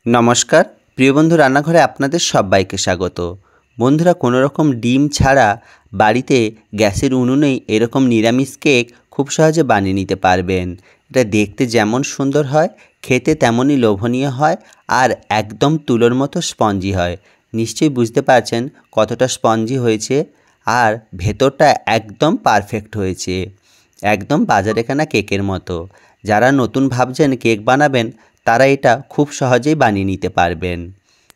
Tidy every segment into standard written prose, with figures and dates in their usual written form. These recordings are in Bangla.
নমস্কার প্রিয় বন্ধু, রান্নাঘরে আপনাদের সবাইকে স্বাগত। বন্ধুরা, কোনো রকম ডিম ছাড়া বাড়িতে গ্যাসের উনুনেই এরকম নিরামিষ কেক খুব সহজে বানিয়ে নিতে পারবেন। এটা দেখতে যেমন সুন্দর হয়, খেতে তেমনই লোভনীয় হয়, আর একদম তুলোর মতো স্পঞ্জি হয়। নিশ্চয়ই বুঝতে পারছেন কতটা স্পঞ্জি হয়েছে, আর ভেতরটা একদম পারফেক্ট হয়েছে, একদম বাজারে কেনা কেকের মতো। যারা নতুন ভাবছেন কেক বানাবেন, তারা এটা খুব সহজেই বানিয়ে নিতে পারবেন।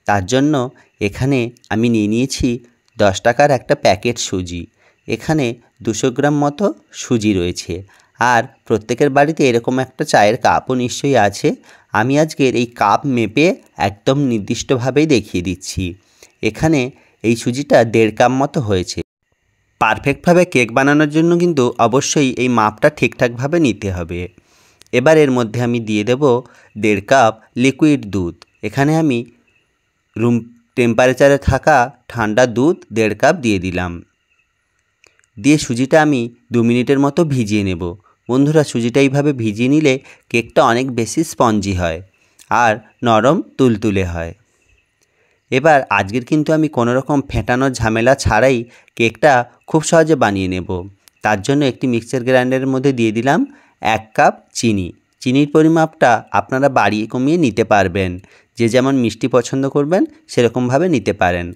তার জন্য এখানে আমি নিয়ে নিয়েছি 10 টাকার একটা প্যাকেট সুজি। এখানে 200 গ্রাম মতো সুজি রয়েছে, আর প্রত্যেকের বাড়িতে এরকম একটা চায়ের কাপও নিশ্চয়ই আছে। আমি আজকের এই কাপ মেপে একদম নির্দিষ্টভাবেই দেখিয়ে দিচ্ছি। এখানে এই সুজিটা 1.5 কাপ মতো হয়েছে। পারফেক্টভাবে কেক বানানোর জন্য কিন্তু অবশ্যই এই মাপটা ঠিকঠাকভাবে নিতে হবে। এবার এর মধ্যে আমি দিয়ে দেব 1.5 কাপ লিকুইড দুধ। এখানে আমি রুম টেম্পারেচারে থাকা ঠান্ডা দুধ 1.5 কাপ দিয়ে দিলাম। দিয়ে সুজিটা আমি 2 মিনিটের মতো ভিজিয়ে নেব। বন্ধুরা, সুজিটা এইভাবে ভিজিয়ে নিলে কেকটা অনেক বেশি স্পঞ্জি হয় আর নরম তুলতুলে হয়। এবার আজকের কিন্তু আমি কোনো রকম ফেটানোর ঝামেলা ছাড়াই কেকটা খুব সহজে বানিয়ে নেব। তার জন্য একটি মিক্সার গ্রাইন্ডারের মধ্যে দিয়ে দিলাম 1 কাপ চিনি। চিনির পরিমাপটা আপনারা বাড়িয়ে কমিয়ে নিতে পারবেন, যে যেমন মিষ্টি পছন্দ করবেন সেরকমভাবে নিতে পারেন।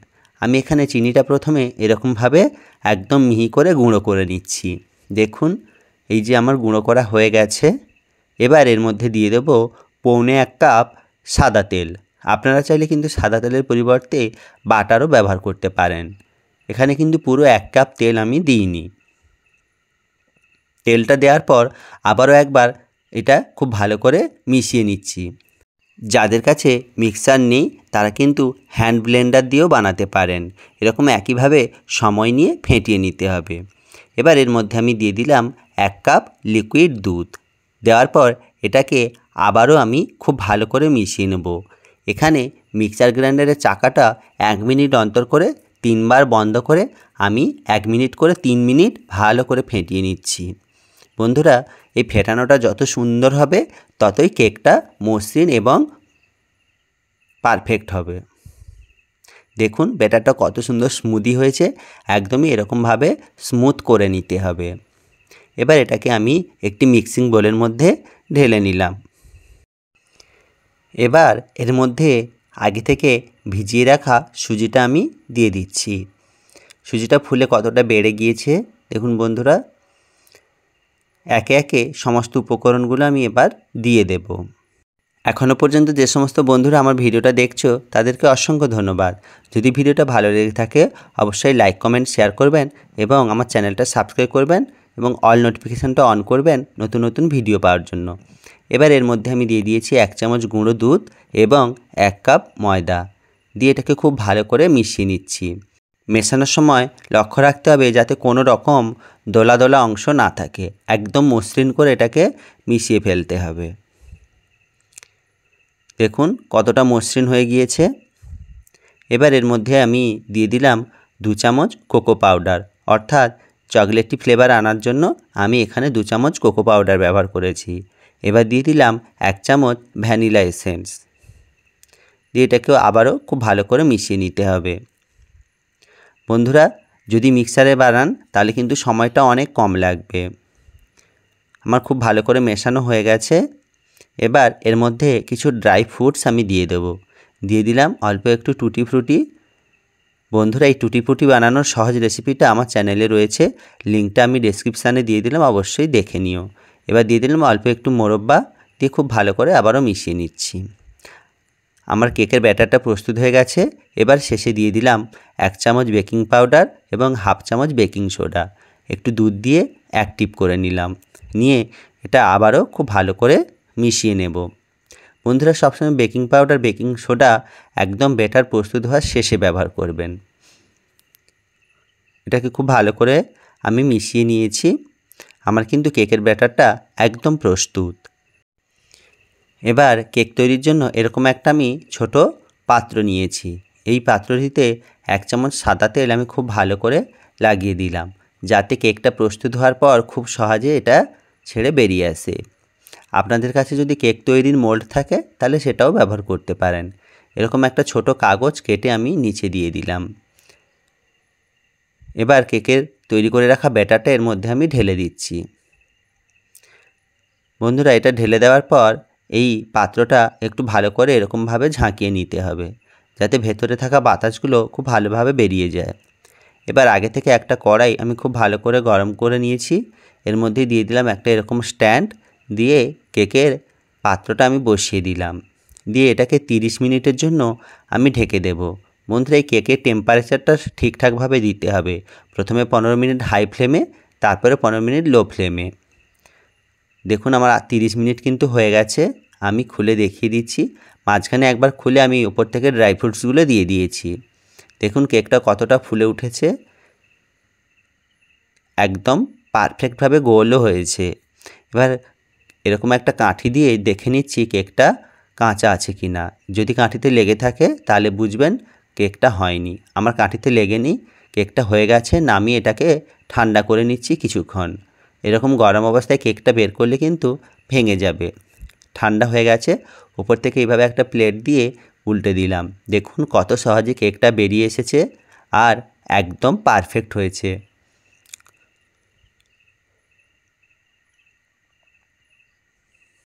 আমি এখানে চিনিটা প্রথমে এরকমভাবে একদম মিহি করে গুঁড়ো করে নিচ্ছি। দেখুন, এই যে আমার গুঁড়ো করা হয়ে গেছে। এবার এর মধ্যে দিয়ে দেব 1.25 কাপ সাদা তেল। আপনারা চাইলে কিন্তু সাদা তেলের পরিবর্তে বাটারও ব্যবহার করতে পারেন। এখানে কিন্তু পুরো 1 কাপ তেল আমি দিইনি। তেলটা দেওয়ার পর আবারও একবার এটা খুব ভালো করে মিশিয়ে নিচ্ছি। যাদের কাছে মিক্সার নেই তারা কিন্তু হ্যান্ড ব্লেন্ডার দিয়েও বানাতে পারেন। এরকম একইভাবে সময় নিয়ে ফেটিয়ে নিতে হবে। এবার এর মধ্যে আমি দিয়ে দিলাম 1 কাপ লিকুইড দুধ। দেওয়ার পর এটাকে আবারও আমি খুব ভালো করে মিশিয়ে নেব। এখানে মিক্সার গ্রাইন্ডারের চাকাটা 1 মিনিট অন্তর করে 3 বার বন্ধ করে আমি 1 মিনিট করে 3 মিনিট ভালো করে ফেটিয়ে নিচ্ছি। বন্ধুরা, এই ফেটানোটা যত সুন্দর হবে ততই কেকটা মসৃণ এবং পারফেক্ট হবে। দেখুন ব্যাটারটা কত সুন্দর স্মুদি হয়েছে, একদমই এরকমভাবে স্মুথ করে নিতে হবে। এবার এটাকে আমি একটি মিক্সিং বোলের মধ্যে ঢেলে নিলাম। এবার এর মধ্যে আগে থেকে ভিজিয়ে রাখা সুজিটা আমি দিয়ে দিচ্ছি। সুজিটা ফুলে কতটা বেড়ে গিয়েছে দেখুন বন্ধুরা। একে একে সমস্ত উপকরণগুলো আমি এবার দিয়ে দেব। এখনও পর্যন্ত যে সমস্ত বন্ধুরা আমার ভিডিওটা দেখছো তাদেরকে অসংখ্য ধন্যবাদ। যদি ভিডিওটা ভালো লেগে থাকে অবশ্যই লাইক, কমেন্ট, শেয়ার করবেন এবং আমার চ্যানেলটা সাবস্ক্রাইব করবেন এবং অল নোটিফিকেশানটা অন করবেন নতুন নতুন ভিডিও পাওয়ার জন্য। এবার এর মধ্যে আমি দিয়ে দিয়েছি 1 চামচ গুঁড়ো দুধ এবং 1 কাপ ময়দা। দিয়ে এটাকে খুব ভালো করে মিশিয়ে নিচ্ছি। মেশানোর সময় লক্ষ্য রাখতে হবে যাতে কোনো রকম দোলা দোলা অংশ না থাকে। একদম মসৃণ করে এটাকে মিশিয়ে ফেলতে হবে। দেখুন কতটা মসৃণ হয়ে গিয়েছে। এবার এর মধ্যে আমি দিয়ে দিলাম 2 চামচ কোকো পাউডার, অর্থাৎ চকলেটি ফ্লেভার আনার জন্য আমি এখানে 2 চামচ কোকো পাউডার ব্যবহার করেছি। এবার দিয়ে দিলাম 1 চামচ ভ্যানিলা এসেন্স। দিয়ে এটাকেও আবারও খুব ভালো করে মিশিয়ে নিতে হবে। বন্ধুরা, যদি মিক্সারে বানান তাহলে কিন্তু সময়টা অনেক কম লাগবে। আমার খুব ভালো করে মেশানো হয়ে গেছে। এবার এর মধ্যে কিছু ড্রাই ফ্রুটস আমি দিয়ে দেব। দিয়ে দিলাম অল্প একটু টুটি ফ্রুটি। বন্ধুরা, এই টুটি ফ্রুটি বানানোর সহজ রেসিপিটা আমার চ্যানেলে রয়েছে, লিঙ্কটা আমি ডেসক্রিপশানে দিয়ে দিলাম, অবশ্যই দেখে নিও। এবার দিয়ে দিলাম অল্প একটু মোরব্বা, দিয়ে খুব ভালো করে আবারও মিশিয়ে নিচ্ছি। আমার কেকের ব্যাটারটা প্রস্তুত হয়ে গেছে। এবার শেষে দিয়ে দিলাম 1 চামচ বেকিং পাউডার এবং 1/2 চামচ বেকিং সোডা। একটু দুধ দিয়ে অ্যাক্টিভ করে নিলাম। নিয়ে এটা আবারও খুব ভালো করে মিশিয়ে নেব। বন্ধুরা, সবসময় বেকিং পাউডার, বেকিং সোডা একদম ব্যাটার প্রস্তুত হওয়ার শেষে ব্যবহার করবেন। এটাকে খুব ভালো করে আমি মিশিয়ে নিয়েছি। আমার কিন্তু কেকের ব্যাটারটা একদম প্রস্তুত। এবার কেক তৈরির জন্য এরকম একটা আমি ছোট পাত্র নিয়েছি। এই পাত্রটিতে 1 চামচ সাদা তেল আমি খুব ভালো করে লাগিয়ে দিলাম, যাতে কেকটা প্রস্তুত হওয়ার পর খুব সহজে এটা ছেড়ে বেরিয়ে আসে। আপনাদের কাছে যদি কেক তৈরির মোল্ড থাকে তাহলে সেটাও ব্যবহার করতে পারেন। এরকম একটা ছোট কাগজ কেটে আমি নিচে দিয়ে দিলাম। এবার কেকের তৈরি করে রাখা ব্যাটারটা এর মধ্যে আমি ঢেলে দিচ্ছি। বন্ধুরা, এটা ঢেলে দেওয়ার পর এই পাত্রটা একটু ভালো করে এরকমভাবে ঝাঁকিয়ে নিতে হবে, যাতে ভেতরে থাকা বাতাসগুলো খুব ভালোভাবে বেরিয়ে যায়। এবার আগে থেকে একটা কড়াই আমি খুব ভালো করে গরম করে নিয়েছি। এর মধ্যে দিয়ে দিলাম একটা এরকম স্ট্যান্ড, দিয়ে কেকের পাত্রটা আমি বসিয়ে দিলাম। দিয়ে এটাকে 30 মিনিটের জন্য আমি ঢেকে দেব। বন্ধুরা, এই কেকের টেম্পারেচারটা ঠিকঠাকভাবে দিতে হবে। প্রথমে 15 মিনিট হাই ফ্লেমে, তারপরে 15 মিনিট লো ফ্লেমে। দেখুন আমার 30 মিনিট কিন্তু হয়ে গেছে। আমি খুলে দেখিয়ে দিচ্ছি। মাঝখানে একবার খুলে আমি উপর থেকে ড্রাই ফ্রুটসগুলো দিয়ে দিয়েছি। দেখুন কেকটা কতটা ফুলে উঠেছে, একদম পারফেক্টভাবে গোলও হয়েছে। এবার এরকম একটা কাঠি দিয়ে দেখে নিচ্ছি কেকটা কাঁচা আছে কি না। যদি কাঠিতে লেগে থাকে তাহলে বুঝবেন কেকটা হয়নি। আমার কাঠিতে লেগেনি, কেকটা হয়ে গেছে। নামিয়ে এটাকে ঠান্ডা করে নিচ্ছি কিছুক্ষণ। এরকম গরম অবস্থায় কেকটা বের করলে কিন্তু ভেঙে যাবে। ঠান্ডা হয়ে গেছে। উপর থেকে এইভাবে একটা প্লেট দিয়ে উল্টে দিলাম। দেখুন কত সহজে কেকটা বেরিয়ে এসেছে আর একদম পারফেক্ট হয়েছে।